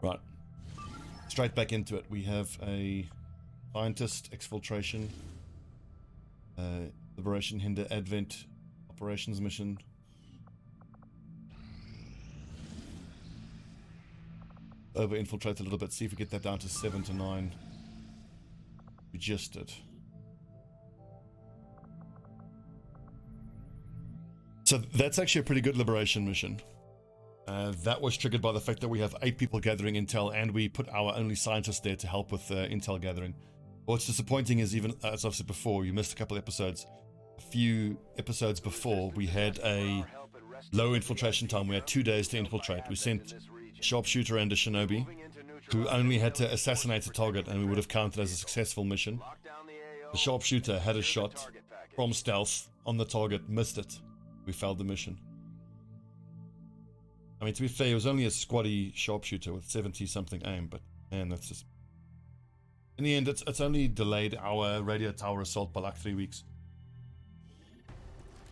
Right. Straight back into it. We have a scientist, exfiltration, liberation, hinder, advent, operations mission. Over infiltrate a little bit. See if we get that down to 7 to 9. We just did. So that's actually a pretty good liberation mission. That was triggered by the fact that we have 8 people gathering intel, and we put our only scientist there to help with intel gathering. What's disappointing is, even as I've said before, you missed a couple episodes. A few episodes before, we had a low infiltration time. We had 2 days to infiltrate. We sent Sharpshooter and a Shinobi, who only had to assassinate a target, and we would have counted as a successful mission. The Sharpshooter had a shot from stealth on the target, missed it. We failed the mission. I mean, to be fair, it was only a squaddy Sharpshooter with 70-something aim, but man, that's just... In the end, it's only delayed our radio tower assault by like 3 weeks.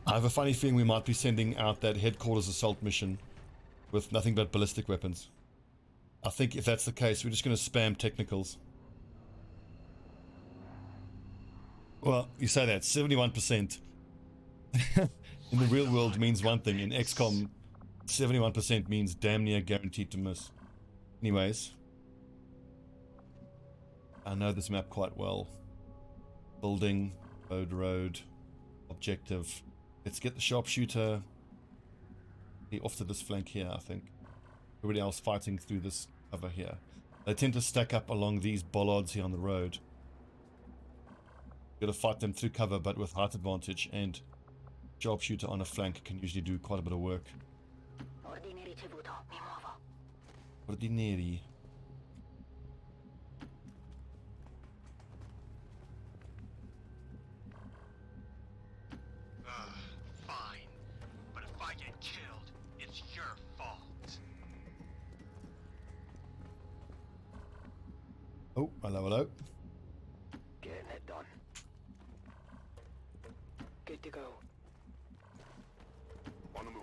I have a funny feeling we might be sending out that headquarters assault mission with nothing but ballistic weapons. I think if that's the case, we're just going to spam technicals. Well, you say that, 71% in the real world means one thing. In XCOM, 71% means damn near guaranteed to miss. Anyways, I know this map quite well. Building, road, objective. Let's get the Sharpshooter off to this flank here, I think. Everybody else fighting through this cover here. They tend to stack up along these bollards here on the road. Got to fight them through cover, but with height advantage, and Sharpshooter on a flank can usually do quite a bit of work. Ordinary. Fine, but if I get killed, it's your fault. Oh, hello. Getting it done. Good to go. On the move.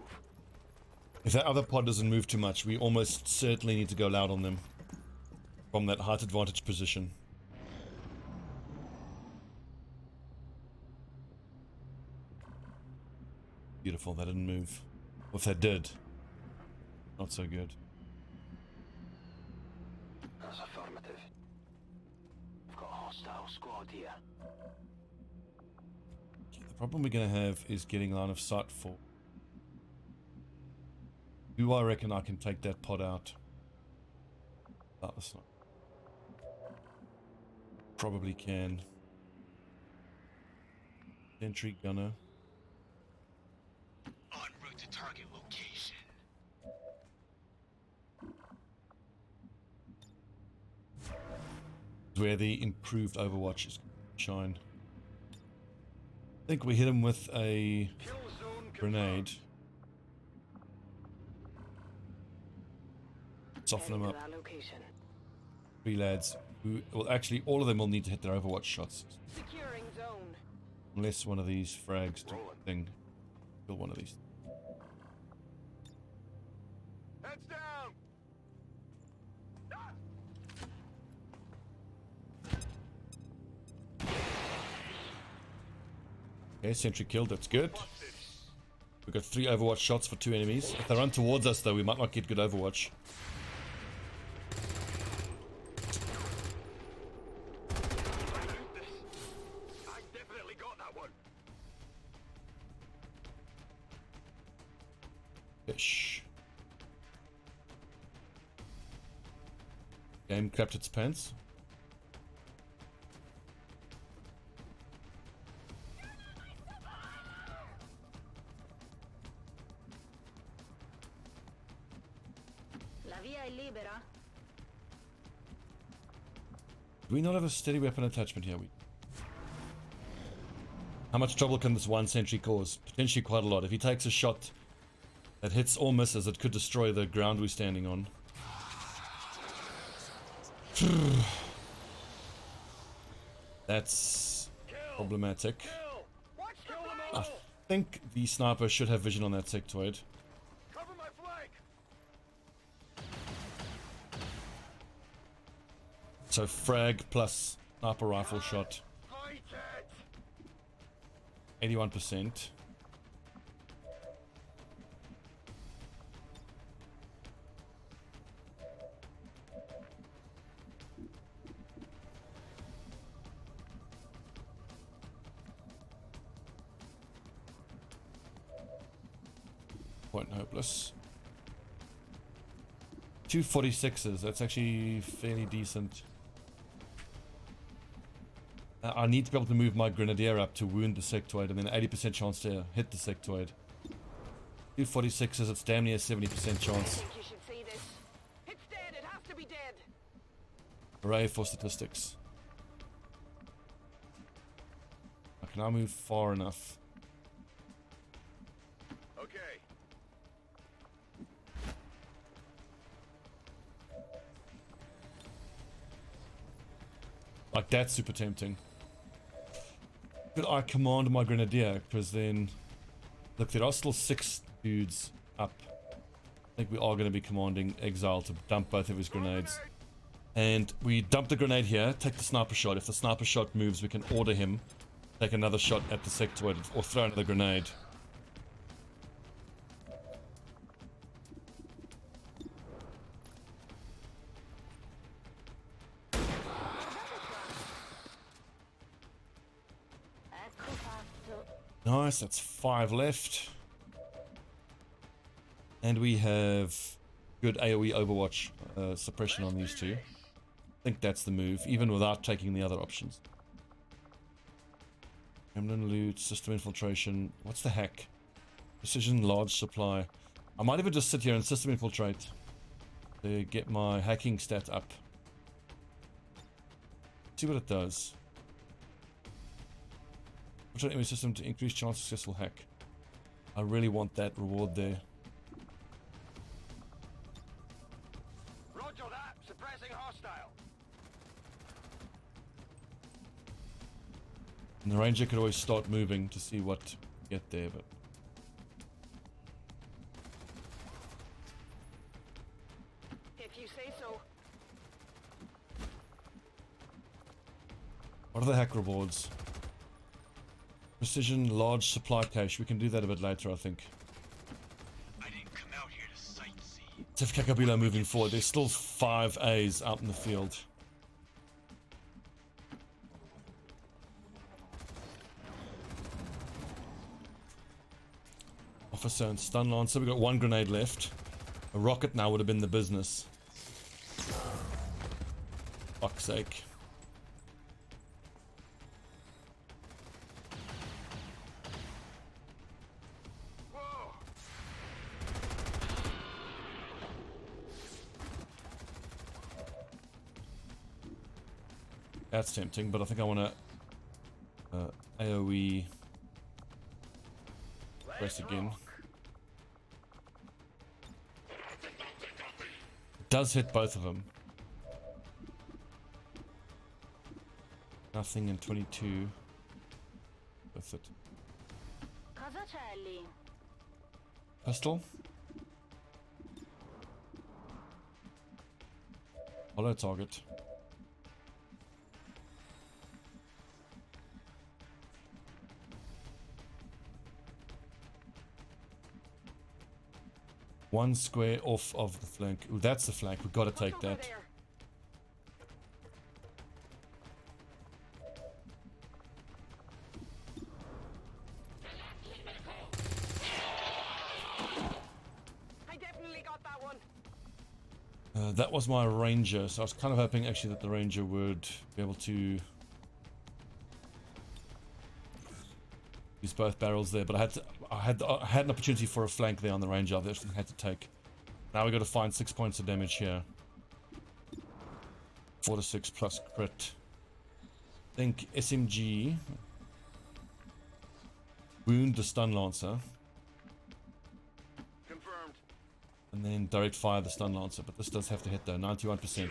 If that other pod doesn't move too much, we almost certainly need to go loud on them from that height advantage position. Beautiful, that didn't move. Or if that did, not so good. That's affirmative. I've got a hostile squad here. The problem we're going to have is getting line of sight for... Do I reckon I can take that pod out? Oh, that's not... Probably can. Sentry gunner. En route to target location. Where the improved Overwatch is shine. I think we hit him with a grenade. Soften him up. 3 lads who, well, actually all of them will need to hit their Overwatch shots. Securing zone. Unless one of these frags do a thing. Kill one of these. Heads down. Okay, sentry killed, that's good. We've got 3 Overwatch shots for 2 enemies. If they run towards us though, we might not get good Overwatch. I definitely got that one. Fish. Game crapped its pants. La via è libera. Do we not have a steady weapon attachment here? How much trouble can this one sentry cause? Potentially quite a lot. If he takes a shot that hits or misses, it could destroy the ground we're standing on. That's problematic. I think the sniper should have vision on that sectoid. Cover my flank. So frag plus sniper rifle shot, Fight it! 81%. Point hopeless. 246s, that's actually fairly decent. I need to be able to move my Grenadier up to wound the sectoid and then 80% chance to hit the sectoid. 246s, it's damn near 70% chance. Think you should see this. It's dead. It has to be dead. Hooray for statistics. I can now move far enough. Okay. Like, that's super tempting. But I command my Grenadier, because then... Look, there are still 6 dudes up. I think we are going to be commanding Exile to dump both of his grenades. And we dump the grenade here, take the sniper shot. If the sniper shot moves, we can order him take another shot at the sectoid, or throw another grenade. Nice, that's 5 left. And we have good AoE Overwatch suppression on these two. I think that's the move, even without taking the other options. Gremlin loot, system infiltration. What's the hack? Precision large supply. I might even just sit here and system infiltrate to get my hacking stat up. See what it does. Which enemy system to increase chance of successful hack. I really want that reward there. Roger that. Suppressing hostile. And the ranger could always start moving to see what to get there, but If you say so. what are the hack rewards? Precision large supply cache. We can do that a bit later, I think. I didn't come out here to sightsee. Tif Kakabila moving forward. There's still 5 A's out in the field. Officer and stun lancer. We've got 1 grenade left. A rocket now would have been the business. Fuck's sake. Whoa! That's tempting, but I think I want to AoE press again. It does hit both of them. Nothing in 22. With it. Cosa c'è lì? Pistol. Hollow target. One square off of the flank. Ooh, that's the flank. We've got to take What's over that. there? I definitely got that one. That was my ranger, so I was kind of hoping actually that the ranger would be able to use both barrels there, but I had an opportunity for a flank there on the ranger. I actually had to take. Now we got to find 6 points of damage here. 4 to 6 plus crit. I think SMG. Wound the stun lancer. Confirmed. And then direct fire the stun lancer, but this does have to hit though, 91%.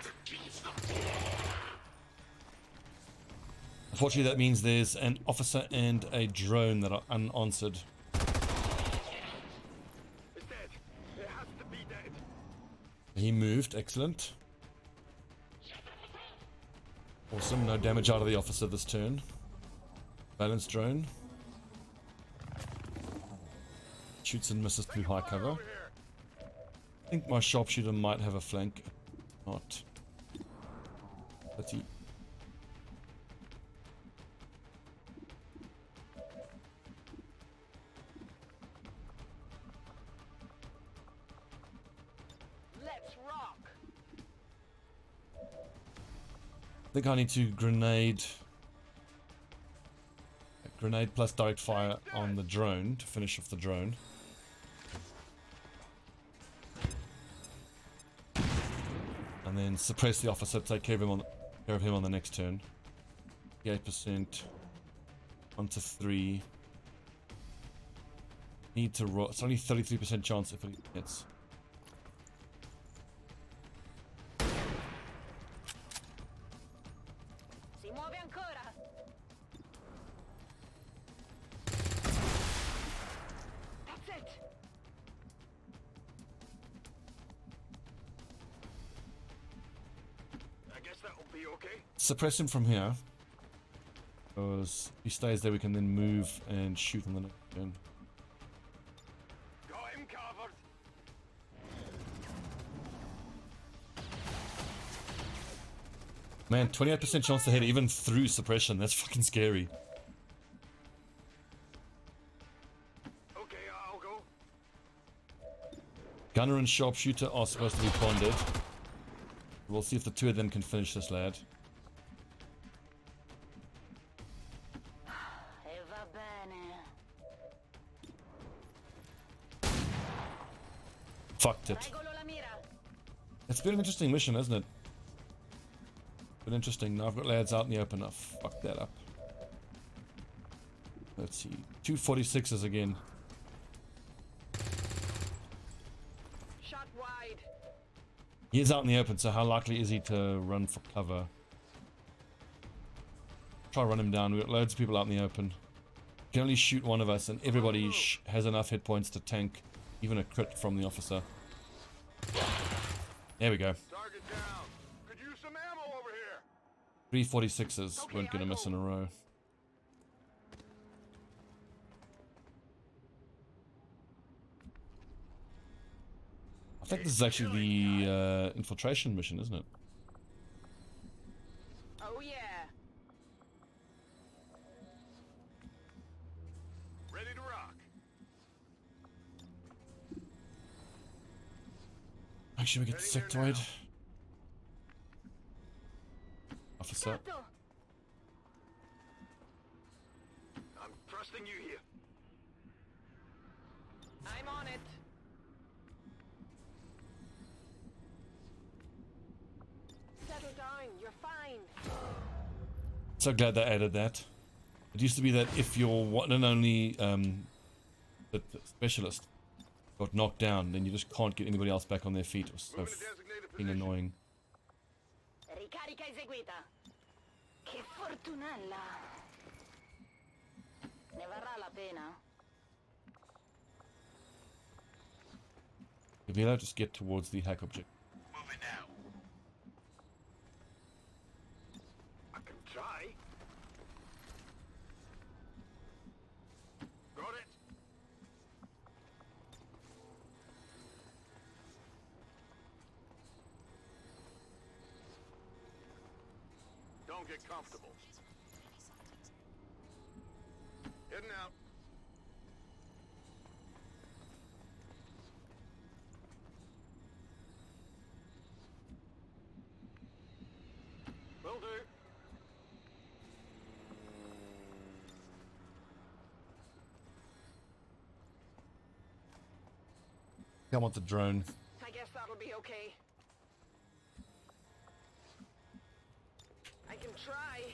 Unfortunately that means there's an officer and a drone that are unanswered. It's dead. It has to be dead. He moved, excellent. Awesome, no damage out of the officer this turn. Balanced drone. Shoots and misses through high cover. I think my sharpshooter might have a flank. Not. Let's see. Let's rock. I think I need to grenade plus direct fire on the drone to finish off the drone. And then suppress the officer, take care of him on the next turn. 8%, 1 to 3. Need to roll. It's only 33% chance if it hits. Si muove ancora. That's it. I guess that'll be okay. Suppress him from here. Because if he stays there, we can then move and shoot on the next turn. Got him covered. Man, 28% chance to hit even through suppression. That's fucking scary. Okay, I'll go. Gunner and sharpshooter are supposed to be bonded. We'll see if the two of them can finish this lad. E va bene. Fucked it. Regolo la mira. It's been an interesting mission, hasn't it? Been interesting. Now I've got lads out in the open. I've fucked that up. Let's see. 246s again. Shot wide. He is out in the open, so how likely is he to run for cover? Try to run him down. We've got loads of people out in the open. You can only shoot one of us, and everybody has enough hit points to tank even a crit from the officer. There we go. Target down. Could use some ammo over here. 346s. Okay, Weren't gonna I miss in know. a row. I think this is actually the infiltration mission, isn't it? Oh yeah. Ready to rock. Make sure we get the sectoid. Officer. Scatto. I'm trusting you here. I'm on it. Settle down. You're fine. So glad they added that. It used to be that if your one and only the specialist got knocked down, then you just can't get anybody else back on their feet. It was so Moving to designated fucking position. annoying. Ricarica eseguita. Che fortunella. Ne varrà la pena. Gavila, just get towards the hack object. Moving now. I can try. Got it. Don't get comfortable. Heading out. Will do. I want the drone. I guess that'll be okay. I can try.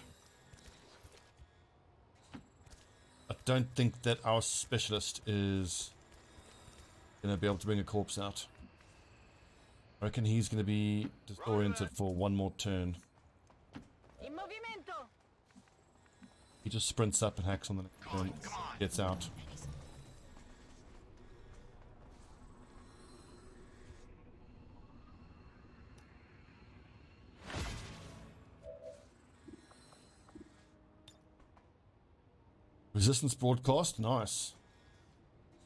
I don't think that our specialist is going to be able to bring a corpse out. I reckon he's going to be disoriented for one more turn. In movimento. He just sprints up and hacks on the next turn. Gets out. Resistance broadcast, nice.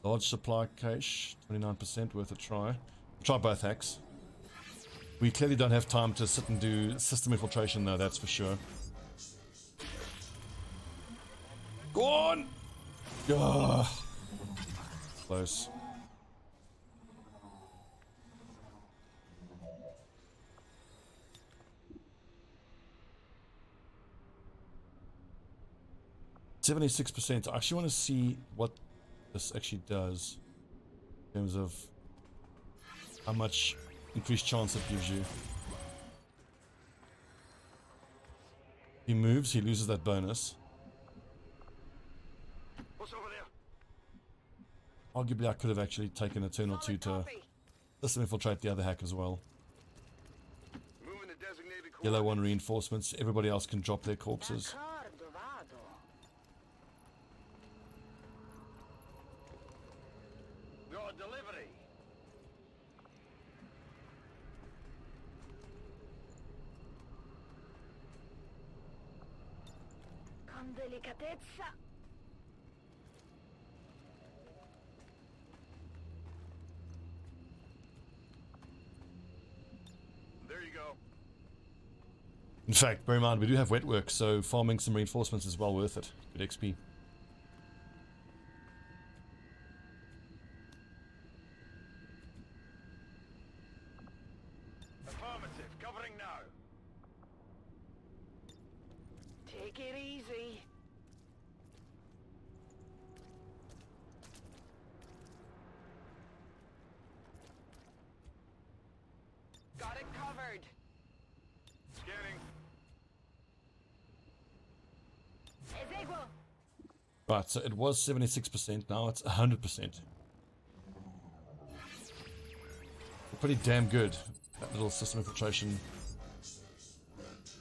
Large supply cache, 29% worth a try. Try both hacks. We clearly don't have time to sit and do system infiltration though, that's for sure. Go on! Ugh. Close. %. I actually want to see what this actually does in terms of how much increased chance it gives you. If he moves, he loses that bonus. What's over there? Arguably, I could have actually taken a turn or two to system infiltrate the other hack as well. Moving the designated Yellow one reinforcements. Everybody else can drop their corpses. D'accordo, vado. Got a delivery. Con delicatezza. There you go. In fact, bear in mind, we do have wet work, so farming some reinforcements is well worth it. Good XP. Affirmative. Covering now. Take it easy. Got it covered. Scanning. Eseguo. Right, so it was 76%, now it's 100%. Pretty damn good, that little system infiltration.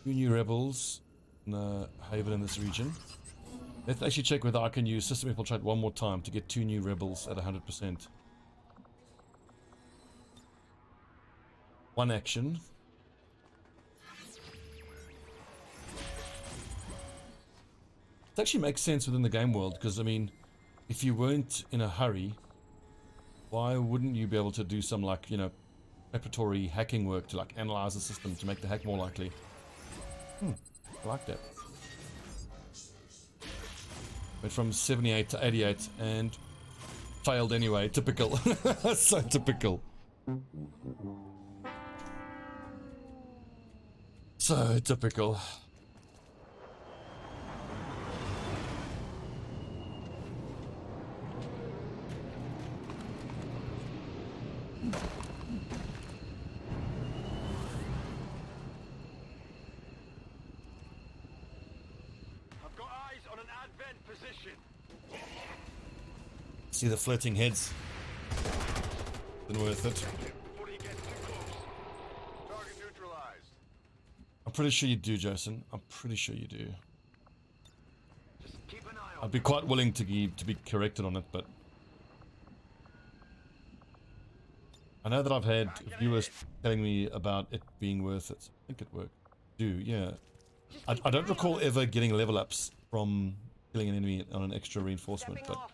2 new rebels in the haven in this region. Let's actually check whether I can use system infiltrate one more time to get 2 new rebels at 100%. One action. It actually makes sense within the game world, because I mean, if you weren't in a hurry, why wouldn't you be able to do some, like, you know, preparatory hacking work to like analyze the system to make the hack more likely? I like that. Went from 78 to 88 and failed anyway. Typical. So typical. So typical. I've got eyes on an advent position. See the flirting heads. Been worth it. Before he gets too close. Target neutralized. I'm pretty sure you do, Jason. I'm pretty sure you do. Just keep an eye on. I'd be quite willing to be corrected on it, but I know that I've had viewers telling me about it being worth it. I think it worked. Yeah. I don't recall ever getting level ups from killing an enemy on an extra reinforcement, Stepping but off.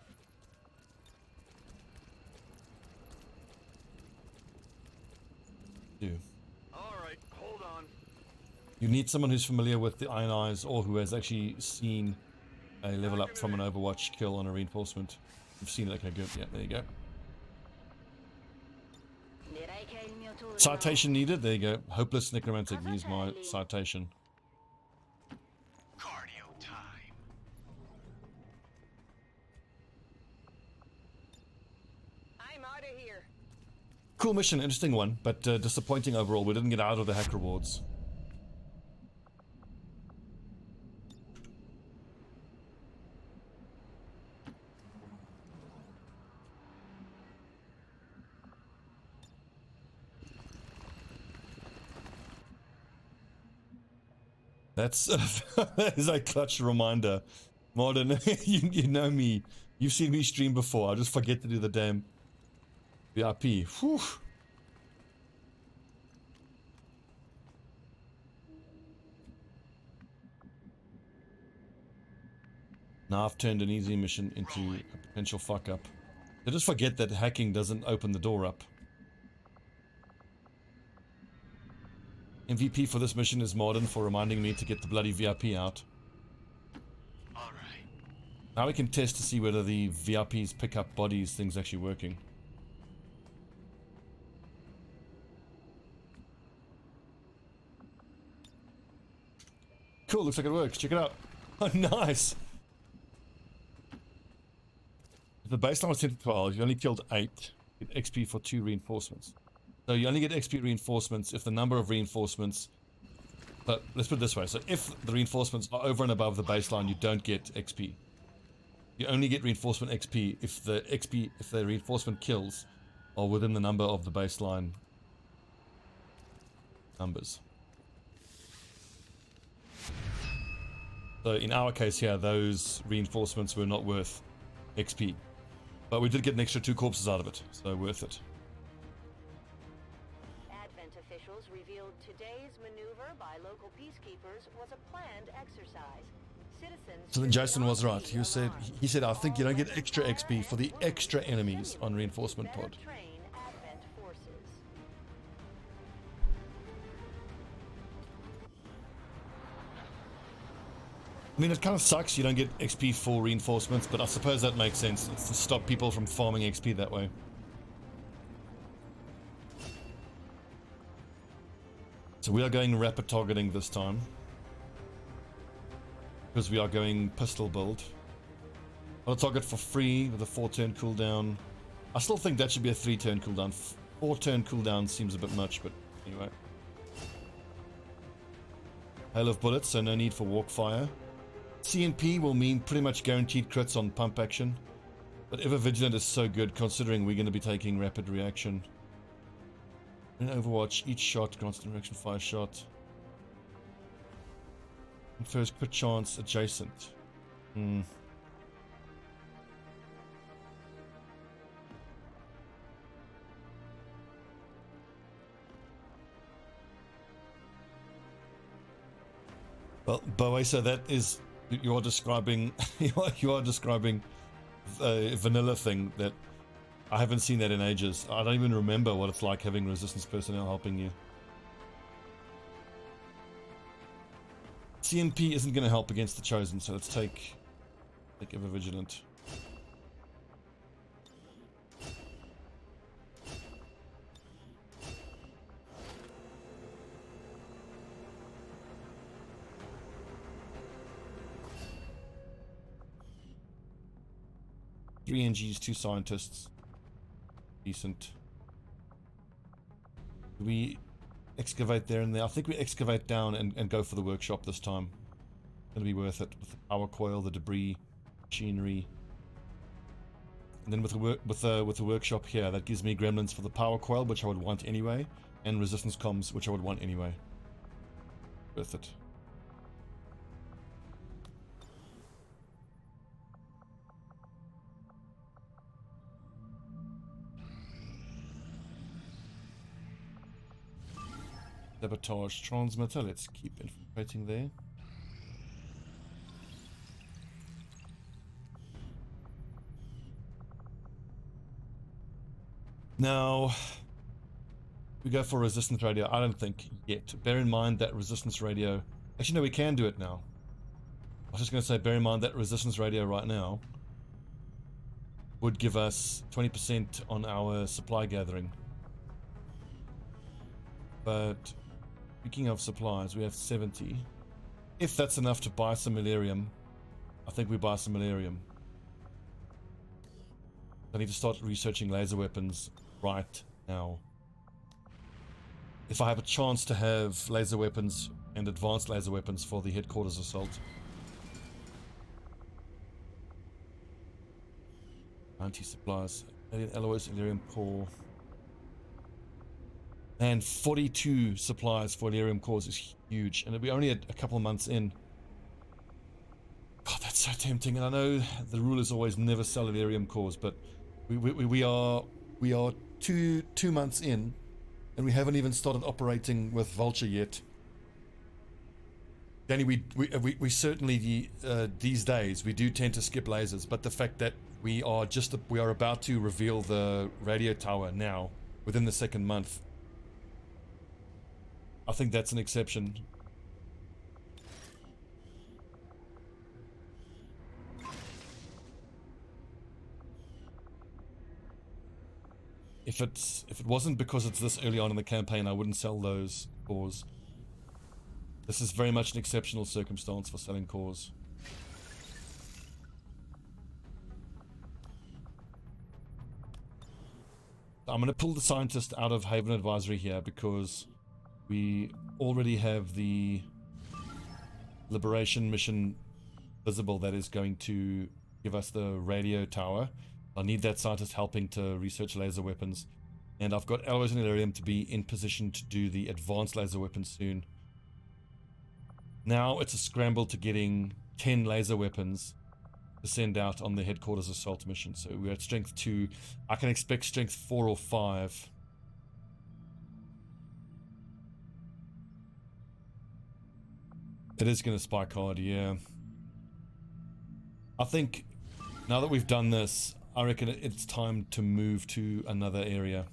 do. Alright, hold on. You need someone who's familiar with the Iron Eyes or who has actually seen a level up from an Overwatch kill on a reinforcement. You've seen it, okay, good. Yeah, there you go. Direi che è il mio turno. Citation needed, there you go. Hopeless Necromantic, use my citation. Cardio time. I'm out of here. Cool mission, interesting one, but disappointing overall. We didn't get out of the hack rewards. That's that is a clutch reminder. Modern, you know me. You've seen me stream before. I just forget to do the damn VIP. Whew. Now I've turned an easy mission into a potential fuck up. I just forget that hacking doesn't open the door up. MVP for this mission is Modern for reminding me to get the bloody VIP out. Alright. Now we can test to see whether the VIPs pick up bodies, things actually working. Cool, looks like it works. Check it out. Oh, nice. If the baseline was 10 to 12, you only killed 8. Get XP for 2 reinforcements. So you only get XP reinforcements if the number of reinforcements... But let's put it this way. So if the reinforcements are over and above the baseline, you don't get XP. You only get reinforcement XP if the reinforcement kills are within the number of the baseline numbers. So in our case here, those reinforcements were not worth XP. But we did get an extra 2 corpses out of it, so worth it. Advent officials revealed today's maneuver by local peacekeepers was a planned exercise. Citizens So then Jason was right. He said, I think you don't get extra XP for the extra enemies on reinforcement pod. train Advent forces. I mean, it kind of sucks you don't get XP for reinforcements, but I suppose that makes sense. It's to stop people from farming XP that way. So we are going rapid targeting this time. Because we are going pistol build. I'll target for free with a 4-turn cooldown. I still think that should be a 3-turn cooldown. 4-turn cooldown seems a bit much, but anyway. Hail of bullets, so no need for walk fire. CNP will mean pretty much guaranteed crits on pump action. But Ever Vigilant is so good considering we're going to be taking rapid reaction. In Overwatch, each shot grants a reaction fire shot. Confers crit chance adjacent. Well, Boesa, that is, you are describing you are describing a vanilla thing that I haven't seen that in ages. I don't even remember what it's like having resistance personnel helping you. CNP isn't going to help against the Chosen, so let's take Ever Vigilant. Three NGs, 2 scientists. Decent. We excavate there and there. I think we excavate down and go for the workshop this time. Gonna be worth it with the power coil, the debris, machinery, and then with the workshop here, that gives me gremlins for the power coil, which I would want anyway, and resistance comms, which I would want anyway. Worth it. Sabotage transmitter, let's keep infiltrating there. Now, we go for resistance radio. I don't think yet. Bear in mind that resistance radio... Actually, no, we can do it now. I was just going to say, bear in mind that resistance radio right now would give us 20% on our supply gathering. But... Speaking of supplies, we have 70. If that's enough to buy some Millennium, I think we buy some Millennium. I need to start researching laser weapons right now. If I have a chance to have laser weapons and advanced laser weapons for the headquarters assault. 90 supplies. Alien alloys, Illyrium core. And 42 supplies for Illyrium cores is huge, and we're only a couple of months in. God, that's so tempting. And I know the rule is always never sell Illyrium cores, but we are 2 months in, and we haven't even started operating with Vulture yet. Danny, we certainly these days we do tend to skip lasers, but the fact that we are about to reveal the radio tower now within the second month, I think that's an exception. If it wasn't because it's this early on in the campaign, I wouldn't sell those cores. This is very much an exceptional circumstance for selling cores. I'm going to pull the scientist out of Haven Advisory here because we already have the Liberation mission visible that is going to give us the radio tower. I need that scientist helping to research laser weapons. And I've got Alloys and Illyrium to be in position to do the advanced laser weapons soon. Now it's a scramble to getting 10 laser weapons to send out on the headquarters assault mission. So we're at strength 2. I can expect strength 4 or 5. It is going to spike hard, yeah. I think now that we've done this, I reckon it's time to move to another area.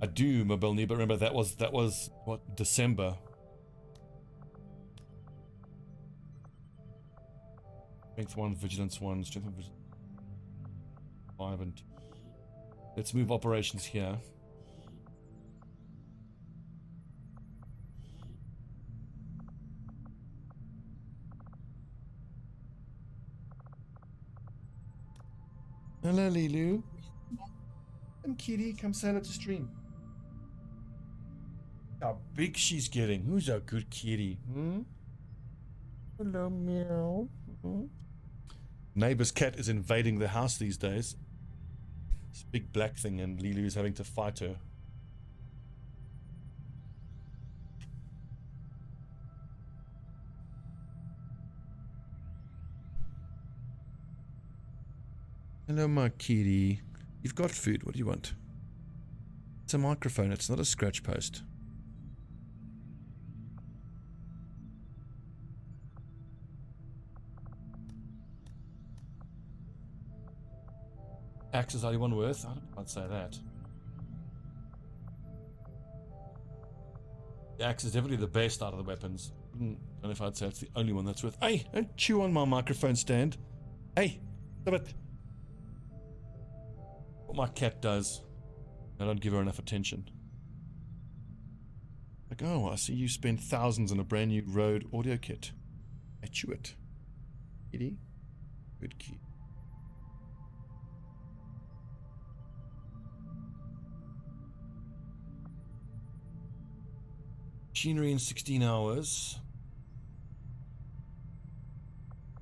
I do, Mobilny, but remember that was what, December. Strength 1, Vigilance 1, Strength 1, Vigilance 5 and 2. Let's move operations here. Hello, Lilu. Come, kitty. Come say hello to stream. How big she's getting. Who's a good kitty? Hmm? Hello, meow. Hmm? Neighbor's cat is invading the house these days. This big black thing, and Lilu is having to fight her. Hello, my kitty. You've got food. What do you want? It's a microphone. It's not a scratch post. Axe is only one worth. I don't know if I'd say that. The axe is definitely the best out of the weapons. I don't know if I'd say it's the only one that's worth. Hey, don't chew on my microphone stand. Hey, stop it. What my cat does. I don't give her enough attention. Like, oh, I see you spend thousands on a brand new Rode audio kit. I chew it. Kitty? Good key. Machinery in 16 hours.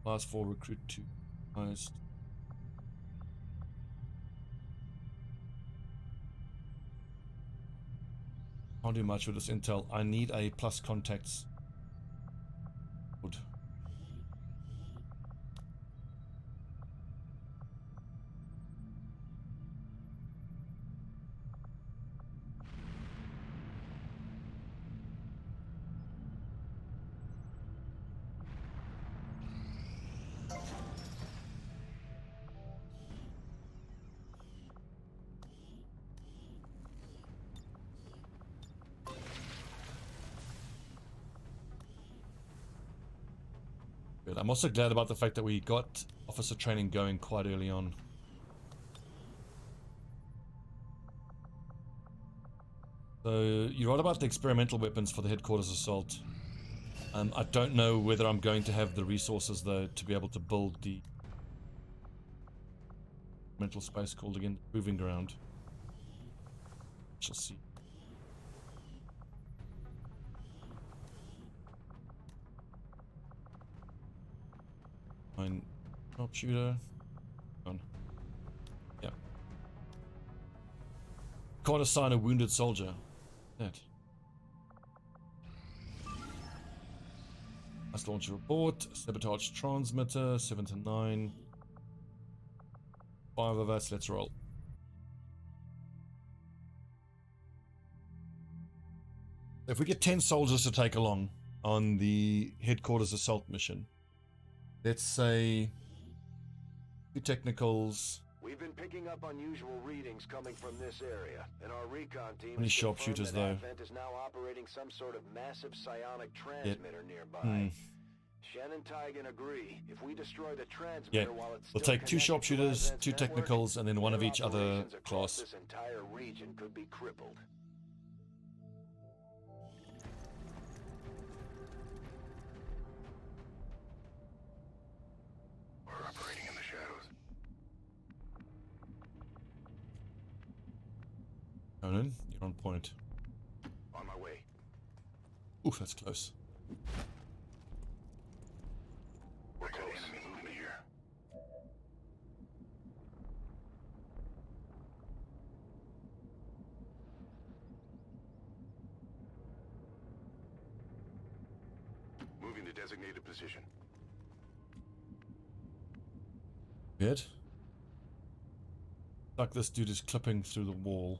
Class 4 recruit 2. Highest. Can't do much with this intel. I need a plus contacts. Good. I'm also glad about the fact that we got officer training going quite early on. So you're right about the experimental weapons for the headquarters assault. I don't know whether I'm going to have the resources though to be able to build the mental space called again proving ground. Shall see. Fine. Sharpshooter. On. Yeah. Can't assign a wounded soldier. That. Must launch a report. Sabotage transmitter. 7 to 9. 5 of us. Let's roll. If we get 10 soldiers to take along on the headquarters assault mission, let's say 2 technicals. We've been picking up unusual readings coming from this area, and our recon team Only has sharpshooters, confirmed that though. Advent is now operating some sort of massive psionic transmitter nearby. Shen and Tygan agree. If we destroy the transmitter while it's We'll still take 2 connected to sharpshooters, Advent's 2 network, technicals, and then 1 of their each other operations across class. This entire region could be crippled. We're operating in the shadows. Conan, you're on point. On my way. Oof, that's close. We're close. Enemy movement here. Moving to designated position. Good. Like this dude is clipping through the wall.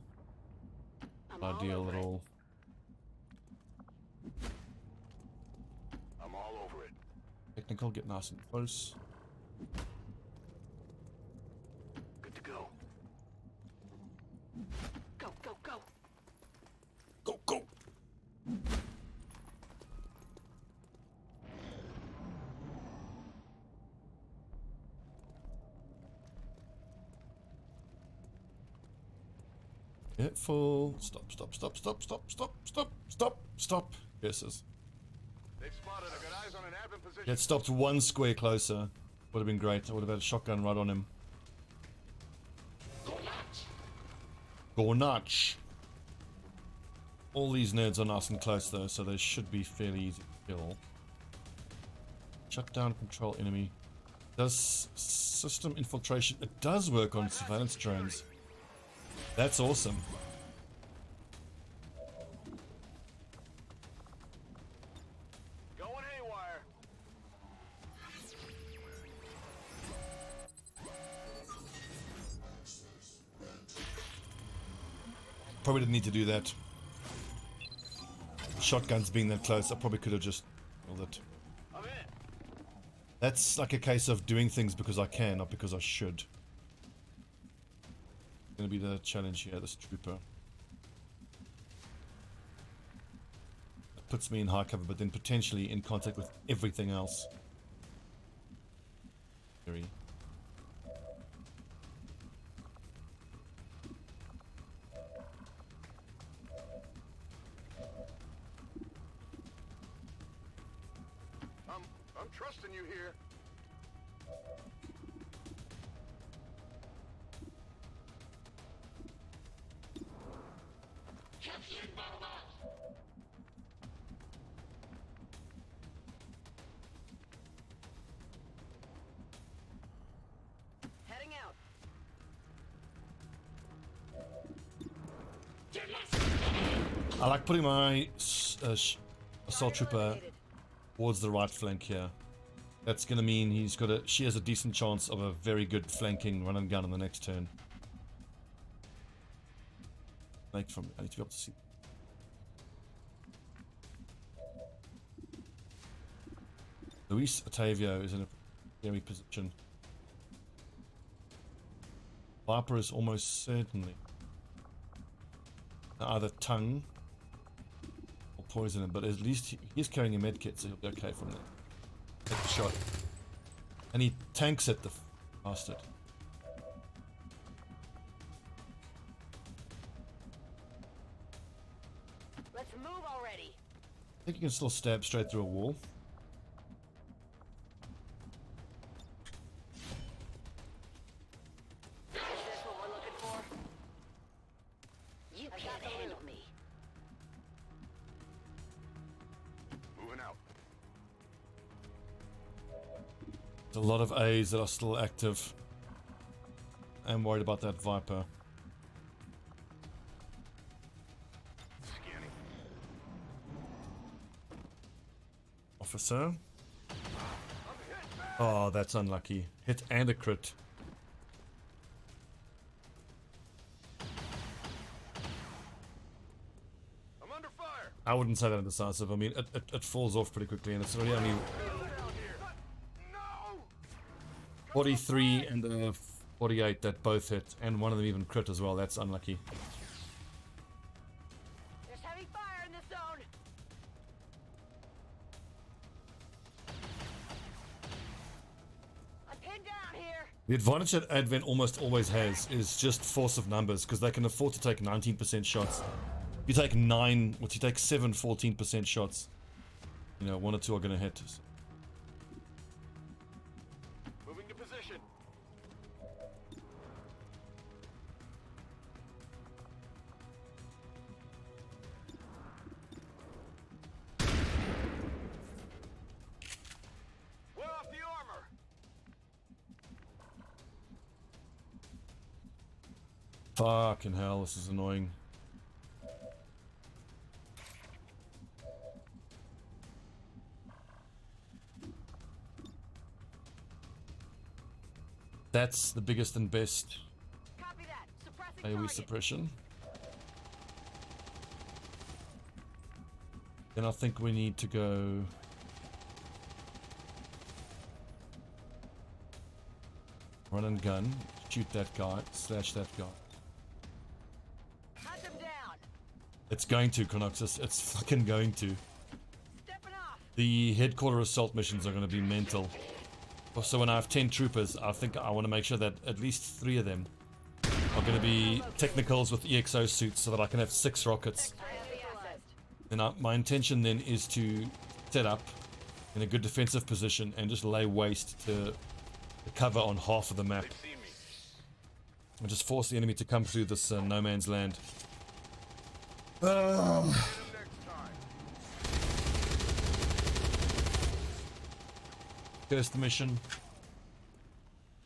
Not ideal at all. I'm all over it. Technical, get nice and close. Good to go. Go, go, go. Go, go! Get full. Stop, stop, stop, stop, stop, stop, stop, stop, stop. Yeses. They've spotted. I got eyes on an admin position. Get stopped 1 square closer. Would have been great. I would have had a shotgun right on him. Go nuts. All these nerds are nice and close though, so they should be fairly easy to kill. Shut down, control enemy. Does system infiltration? It does work on surveillance drones. That's awesome. Going haywire. Probably didn't need to do that. Shotguns being that close, I probably could have just killed it. I'm in. That's like a case of doing things because I can, not because I should. Gonna be the challenge here, this trooper. That puts me in high cover, but then potentially in contact with everything else. Very. I'm trusting you here. Heading out. I like putting my assault trooper towards the right flank here. That's gonna mean she has a decent chance of a very good flanking run and gun on the next turn. I need to be able to see. Luis Otavio is in a scary position. Viper is almost certainly either tongue or poison him, but at least he's carrying a medkit, so he'll be okay from there. Take the shot. And he tanks it, the bastard. Let's move already. I think you can still stab straight through a wall. Is this what we're looking for? You can't handle me. Moving out. There's a lot of A's that are still active. I'm worried about that Viper. Scanning. Officer. Oh, that's unlucky. Hit and a crit. I'm under fire. I wouldn't say that indecisive. I mean, it falls off pretty quickly, and it's really only 43 and 48 that both hit, and one of them even crit as well. That's unlucky. There's heavy fire in this zone. I'm pinned down here. The advantage that Advent almost always has is just force of numbers, because they can afford to take 19% shots. You take 9, well, you take 7 14% shots. You know, 1 or 2 are going to hit. Moving to position. Wear off the armor. Fucking hell, this is annoying. That's the biggest and best Copy that. Suppressing AoE target. suppression. Then I think we need to go run and gun, shoot that guy, slash that guy. Hunt him down. It's going to, Conoxus. It's fucking going to. Stepping off. The headquarter assault missions are going to be mental. So when I have 10 troopers, I think I want to make sure that at least 3 of them are going to be technicals with EXO suits so that I can have 6 rockets. I have the assist. And my intention then is to set up in a good defensive position and just lay waste to the cover on half of the map. And just force the enemy to come through this no man's land. First mission.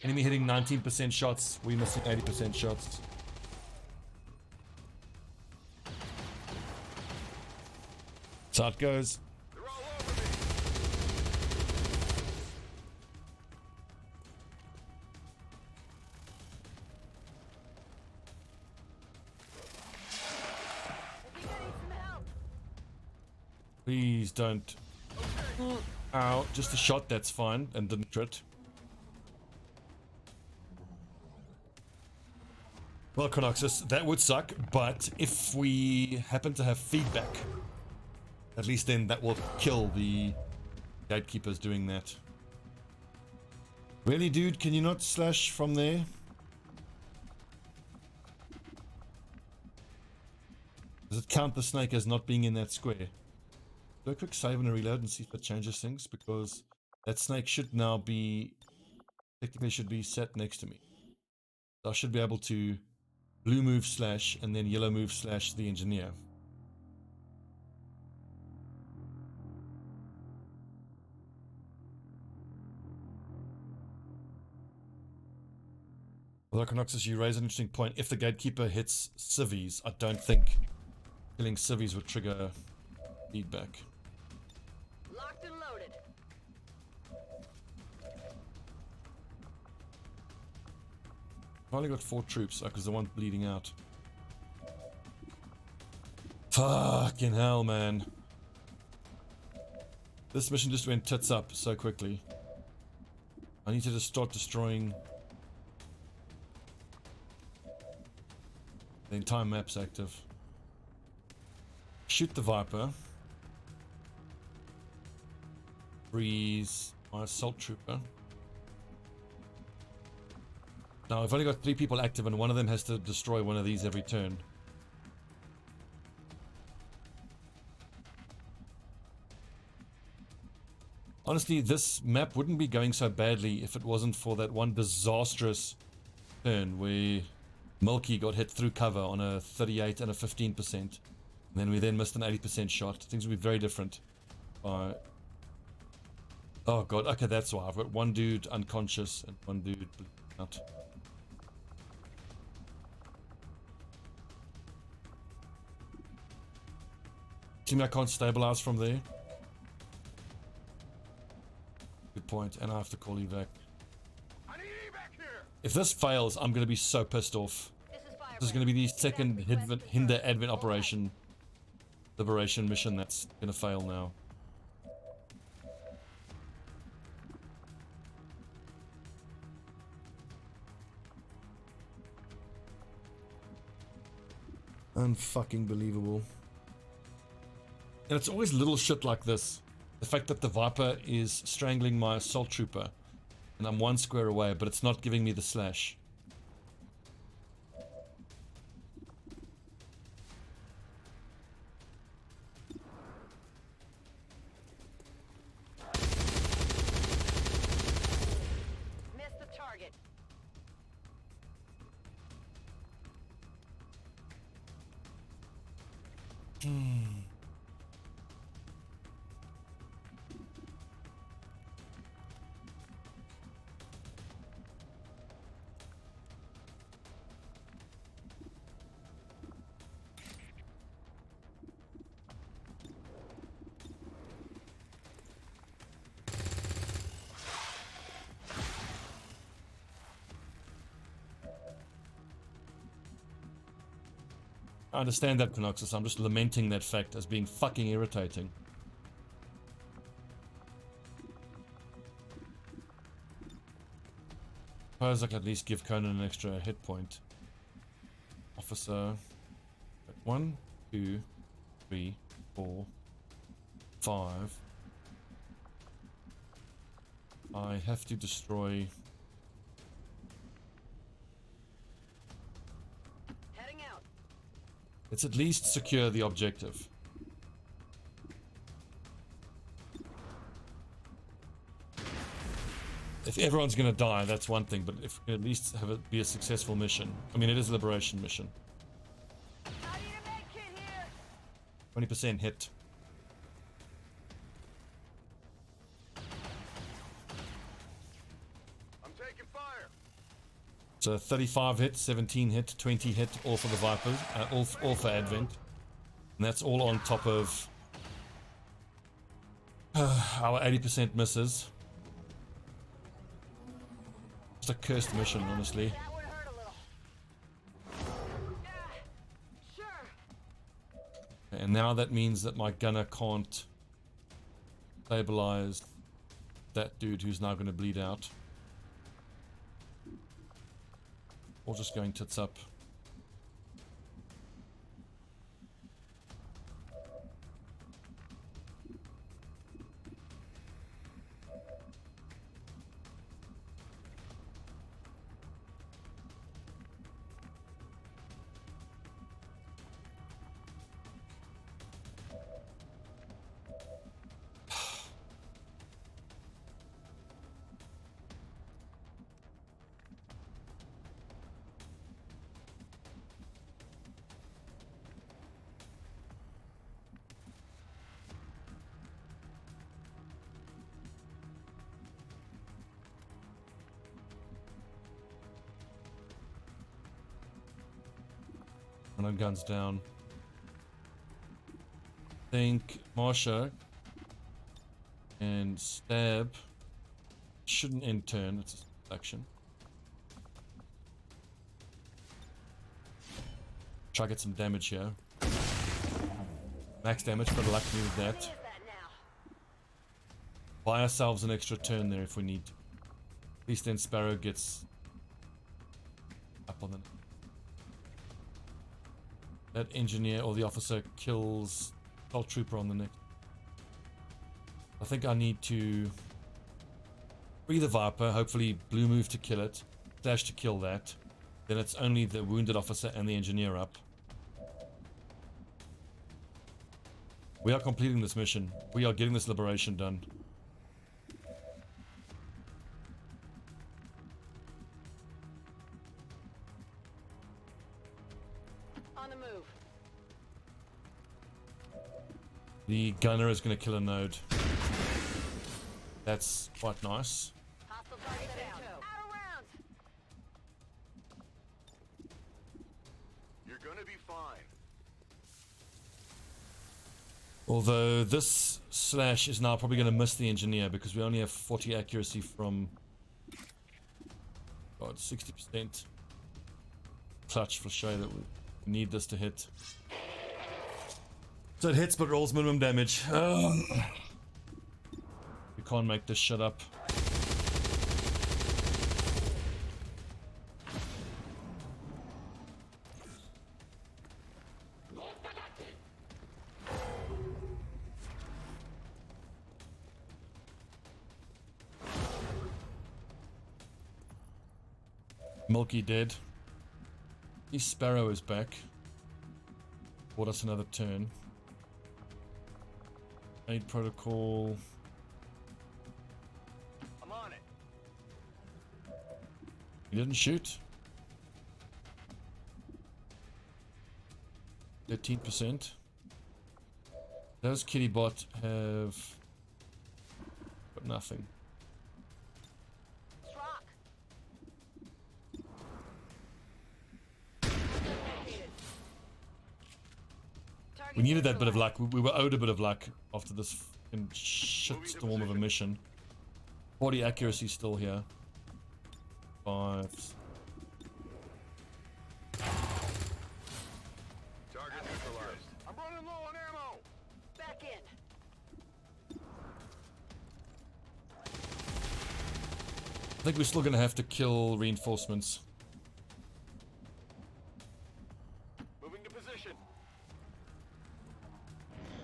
Enemy hitting 19% shots, we missing 80% shots. That's how it goes. They're all over me. I think I need some help. Please don't. Ow, just a shot, that's fine, and didn't crit. Well, Conoxus, that would suck, but if we happen to have feedback, at least then that will kill the gatekeepers doing that. Really, dude, can you not slash from there? Does it count the snake as not being in that square? Do a quick save and a reload and see if it changes things, because that snake should now be, technically should be set next to me. So I should be able to blue move slash and then yellow move slash the engineer. Although Conoxus, you raise an interesting point. If the gatekeeper hits civvies, I don't think killing civvies would trigger feedback. Locked and loaded. I've only got 4 troops, because the one's bleeding out. Fucking hell, man. This mission just went tits up so quickly. I need to just start destroying. The entire map's active. Shoot the Viper. Freeze my assault trooper. Now I've only got 3 people active and one of them has to destroy one of these every turn. Honestly, this map wouldn't be going so badly if it wasn't for that one disastrous turn where Milky got hit through cover on a 38 and a 15%. And then we then missed an 80% shot. Things would be very different. Oh god, okay, that's why. I've got one dude unconscious and one dude out. See me, I can't stabilize from there. Good point, and I have to call you back. I need evac here. If this fails, I'm going to be so pissed off. This is fire. This is going to be the second hinder advent operation liberation mission that's gonna fail now. Unfucking believable. And it's always little shit like this. The fact that the Viper is strangling my assault trooper and I'm 1 square away, but it's not giving me the slash. Missed the target. I understand that, Panoxus. I'm just lamenting that fact as being fucking irritating. Suppose I could at least give Conan an extra hit point. Officer. 1, 2, 3, 4, 5. I have to destroy... Heading out. Let's at least secure the objective. If everyone's gonna die, that's one thing, but if we can at least have it be a successful mission. I mean, it is a liberation mission. 20% hit. I'm taking fire. So 35 hit, 17 hit, 20 hit, all for the Vipers, all for Advent. And that's all on top of our 80% misses. Just a cursed mission, honestly. That would hurt a little. Sure. And now that means that my gunner can't stabilize that dude who's now going to bleed out. Or just going tits up. And guns down. Think Marsha and stab shouldn't end turn, it's a action. Try to get some damage here. Max damage, but lucky with that. What is that now? Buy ourselves an extra turn there if we need to. At least then Sparrow gets up on the... That engineer or the officer kills Assault Trooper on the next. I think I need to free the Viper, hopefully blue move to kill it, dash to kill that. Then it's only the wounded officer and the engineer up. We are completing this mission. We are getting this liberation done. On the move. The gunner is going to kill a node. That's quite nice. Hostile target down. Out of rounds. You're gonna be fine. Although this slash is now probably going to miss the engineer because we only have 40 accuracy from... God, 60%. Clutch for show that we need this to hit. So it hits but rolls minimum damage. We can't make this shut up. Milky dead. East Sparrow is back. Bought us another turn. Aid protocol. I'm on it. He didn't shoot. 13%. Does Kittybot have got nothing? We needed that bit of luck. We were owed a bit of luck after this fucking shitstorm of a mission. 40 accuracy still here. 5. Target neutralized. I'm running low on ammo. Back in. I think we're still gonna have to kill reinforcements. Moving to position.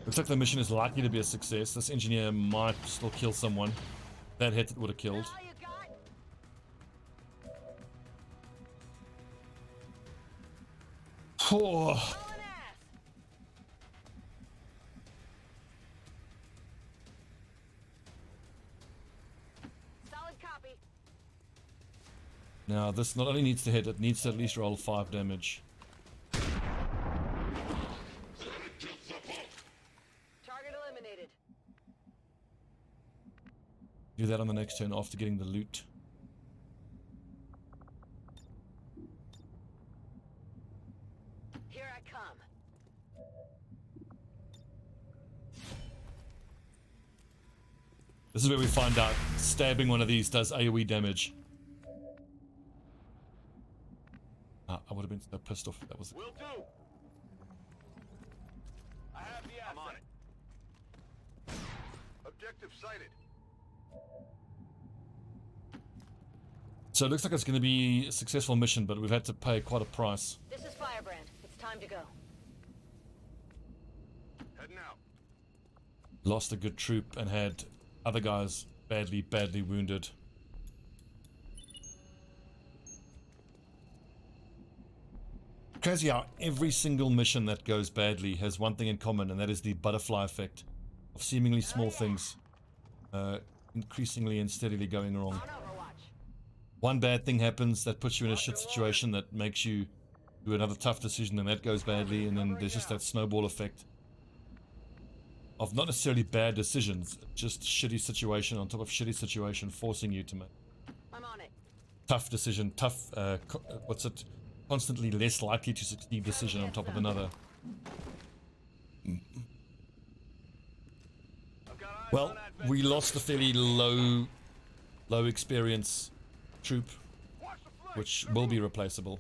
Looks like the mission is likely to be a success. This engineer might still kill someone. That hit it would have killed. All you got? Oh. Hauling ass. Solid copy. Now this not only needs to hit, it needs to at least roll 5 damage. Target eliminated. Do that on the next turn after getting the loot. Here I come. This is where we find out stabbing one of these does AoE damage. I would have been so pissed off if that was. Will do. I have the asset. I'm on it. Objective sighted. So it looks like it's going to be a successful mission, but we've had to pay quite a price. This is Firebrand. It's time to go. Heading out. Lost a good troop and had other guys badly wounded. Crazy how every single mission that goes badly has one thing in common, and that is the butterfly effect of seemingly small things increasingly and steadily going wrong. On Overwatch. One bad thing happens that puts you in a shit situation that makes you do another tough decision, and that goes badly, and then there's just that snowball effect of not necessarily bad decisions, just shitty situation on top of shitty situation, forcing you to make I'm on it. tough decision, tough, constantly less likely to succeed decision on top of another. Well, we lost a fairly low experience troop, which will be replaceable.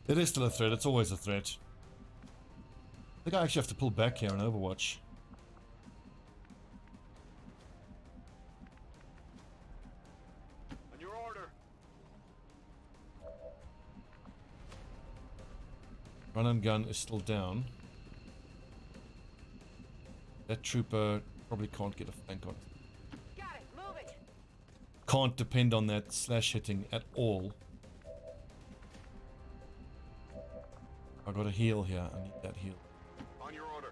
It is still a threat, it's always a threat. I think I actually have to pull back here on Overwatch. On your order. Run and gun is still down. That trooper probably can't get a flank on. Got it. Move it. Can't depend on that slash hitting at all. I got a heal here. I need that heal. On your order.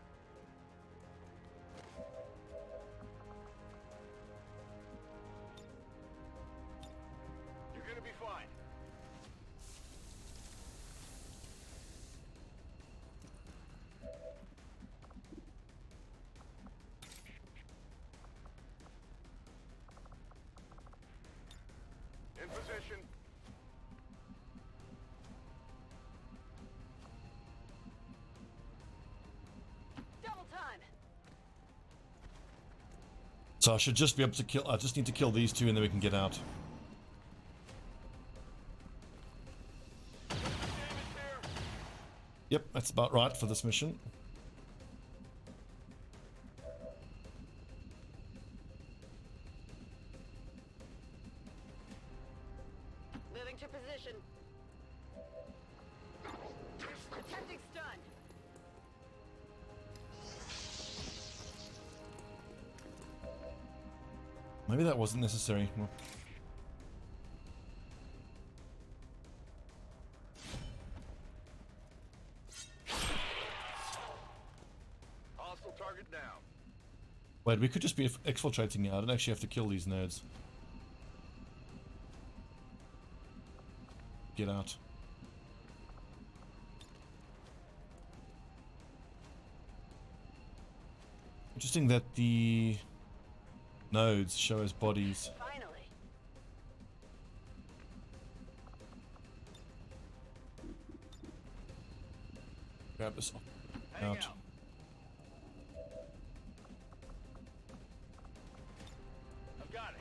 You're gonna be fine. In position. Double time. So I should just be able to kill. I just need to kill these two and then we can get out. Yep, that's about right for this mission. Moving to position. Attempting stun. Maybe that wasn't necessary. Well, Hostile target down. wait, we could just be exfiltrating now. I don't actually have to kill these nerds. Get out. Interesting that the nodes show as bodies. Finally. Grab this Hang out. out. I've got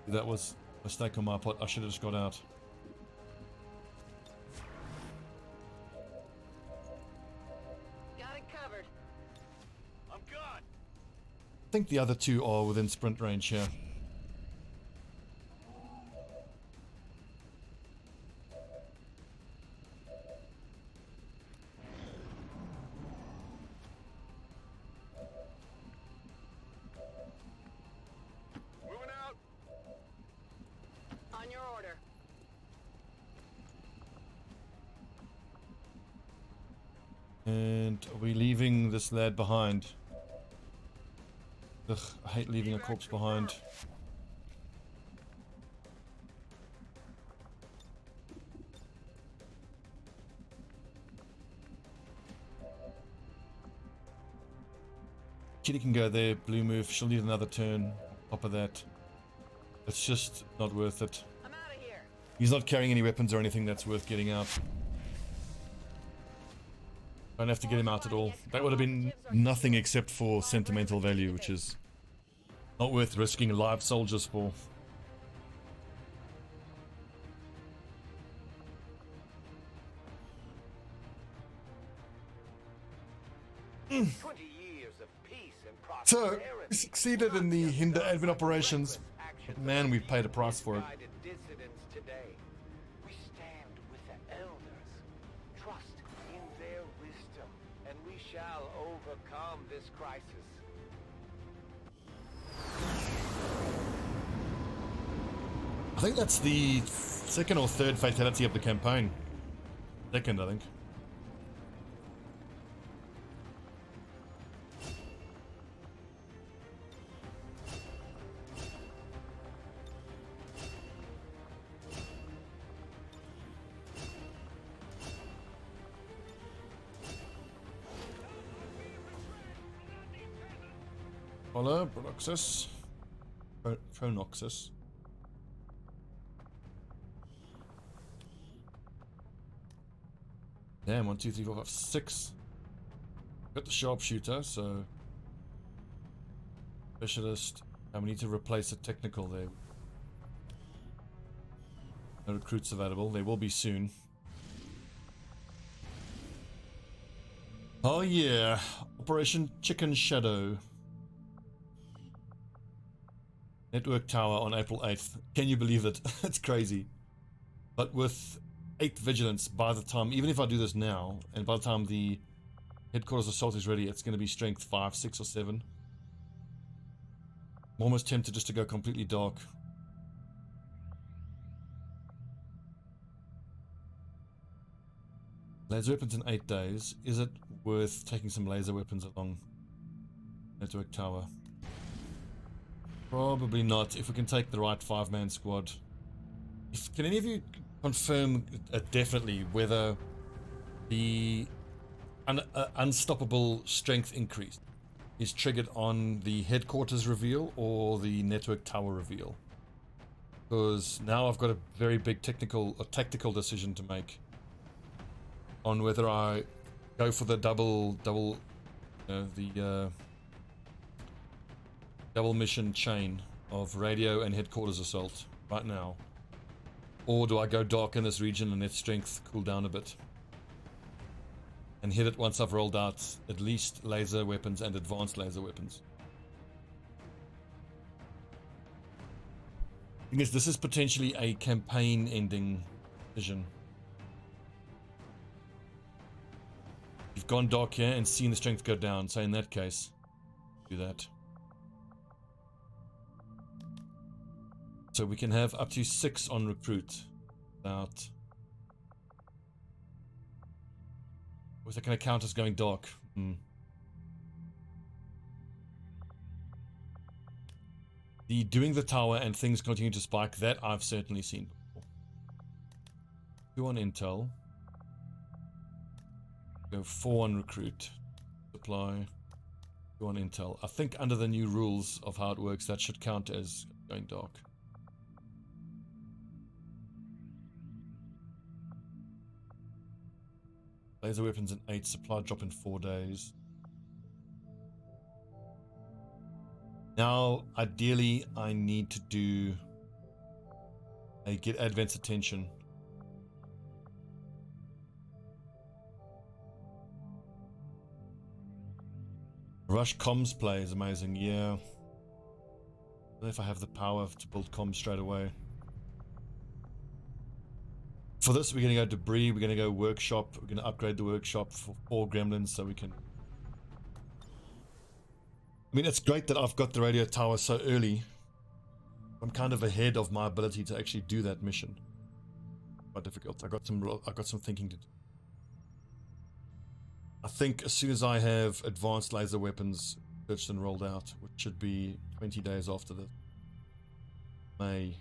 it. That was a mistake on my part. I should have just got out. Got it covered. I'm gone. I think the other two are within sprint range here. Moving out. On your order. And are we leaving this lad behind? Ugh, I hate leaving a corpse behind. Kitty can go there, blue move, she'll need another turn on top of that. It's just not worth it. I'm out of here. He's not carrying any weapons or anything that's worth getting out. Don't have to get him out at all. That would have been nothing except for sentimental value, which is not worth risking live soldiers for. 20 years of peace and So, prosperity. we succeeded in the hinder admin operations. But man, we've paid a price for it. Dissidents today. We stand with the elders. Trust in their wisdom, and we shall overcome this crisis. I think that's the second or third fatality of the campaign. Second, I think. Follow, Bronoxus. Tronoxus. Damn, 1, 2, 3, 4, 5, 6. Got the Sharpshooter, so... Specialist. And we need to replace a technical there. No recruits available. They will be soon. Oh yeah. Operation Chicken Shadow. Network tower on April 8th. Can you believe it? It's crazy. But with 8 vigilance by the time, even if I do this now, and by the time the headquarters assault is ready, it's going to be strength 5, 6, or 7. I'm almost tempted just to go completely dark. Laser weapons in 8 days. Is it worth taking some laser weapons along Network tower? Probably not, if we can take the right 5-man squad. Can any of you confirm definitely whether the unstoppable strength increase is triggered on the headquarters reveal or the network tower reveal? Because now I've got a very big tactical decision to make on whether I go for the double mission chain of radio and headquarters assault right now, Or do I go dark in this region and let strength cool down a bit? And hit it once I've rolled out at least laser weapons and advanced laser weapons. Because this is potentially a campaign ending decision. You've gone dark here and seen the strength go down, so in that case, do that. So we can have up to 6 on recruit. Without... Was that going to count as going dark? The doing the tower and things continue to spike, that I've certainly seen before. 2 on intel. Go 4 on recruit. Supply. 2 on intel. I think under the new rules of how it works, that should count as going dark. Laser weapons in 8, supply drop in 4 days. Now, ideally, I need to do a get advanced attention. Rush comms play is amazing, yeah. I don't know if I have the power to build comms straight away. For this, we're going to go debris, we're going to go workshop, we're going to upgrade the workshop for 4 gremlins so we can... I mean, it's great that I've got the radio tower so early. I'm kind of ahead of my ability to actually do that mission. Quite difficult. I got some thinking to do. I think as soon as I have advanced laser weapons searched and rolled out, which should be 20 days after the May.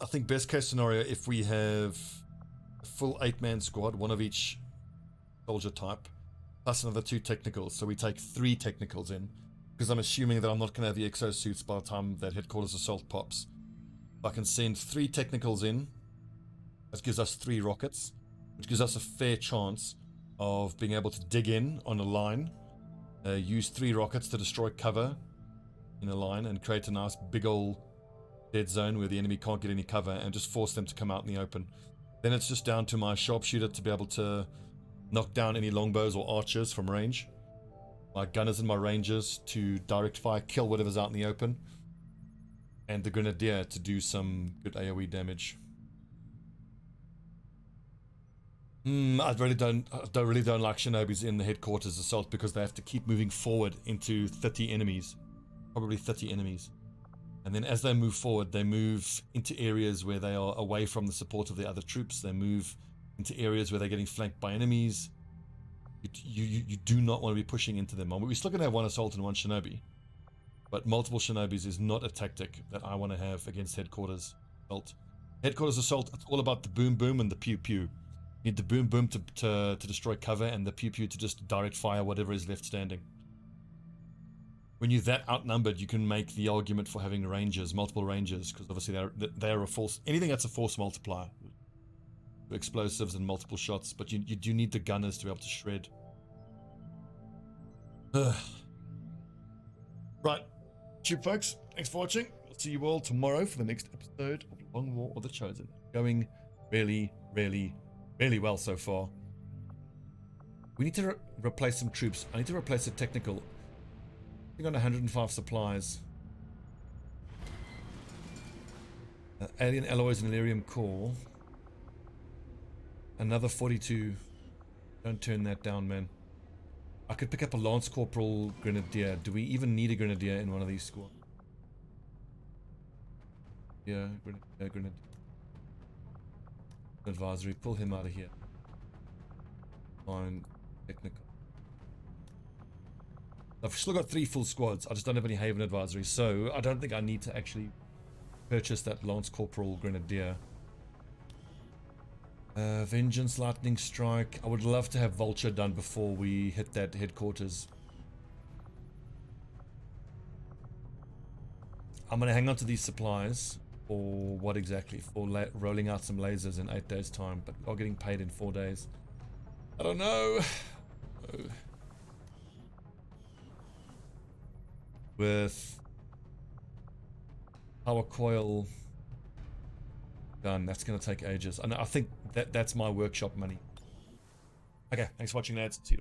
I think best case scenario, if we have a full 8-man squad, 1 of each soldier type, plus another 2 technicals, so we take 3 technicals in, because I'm assuming that I'm not going to have the exosuits by the time that headquarters assault pops. I can send 3 technicals in, that gives us 3 rockets, which gives us a fair chance of being able to dig in on a line, use 3 rockets to destroy cover in a line, and create a nice big ol' dead zone where the enemy can't get any cover, and just force them to come out in the open. Then it's just down to my sharpshooter to be able to knock down any longbows or archers from range. My gunners and my rangers to direct fire, kill whatever's out in the open. And the Grenadier to do some good AoE damage. I really don't like Shinobis in the headquarters assault because they have to keep moving forward into 30 enemies. Probably 30 enemies. And then as they move forward, they move into areas where they are away from the support of the other troops. They move into areas where they're getting flanked by enemies. You do not want to be pushing into them. We're still going to have 1 assault and 1 shinobi. But multiple shinobis is not a tactic that I want to have against headquarters assault. Headquarters assault, it's all about the boom boom and the pew pew. You need the boom boom to destroy cover, and the pew pew to just direct fire whatever is left standing. When you're that outnumbered, you can make the argument for having rangers, multiple rangers, because obviously they're a force. Anything that's a force multiplier, explosives and multiple shots. But you do need the gunners to be able to shred. Right, tube folks, thanks for watching. We'll see you all tomorrow for the next episode of Long War of the Chosen. Going really, really, really well so far. We need to replace some troops. I need to replace a technical. I think on 105 supplies. Alien alloys and Illyrium core. Another 42. Don't turn that down, man. I could pick up a Lance Corporal Grenadier. Do we even need a Grenadier in one of these squads? Yeah, Grenadier. Advisory, pull him out of here. Fine, technical. I've still got 3 full squads. I just don't have any Haven advisory, so I don't think I need to actually purchase that Lance Corporal Grenadier. Vengeance, Lightning Strike. I would love to have Vulture done before we hit that headquarters. I'm going to hang on to these supplies. For what exactly? For rolling out some lasers in 8 days time, but we are getting paid in 4 days. I don't know. With Power coil. Done. That's going to take ages. And I think that's my workshop money. Okay, thanks for watching, lads. See you tomorrow.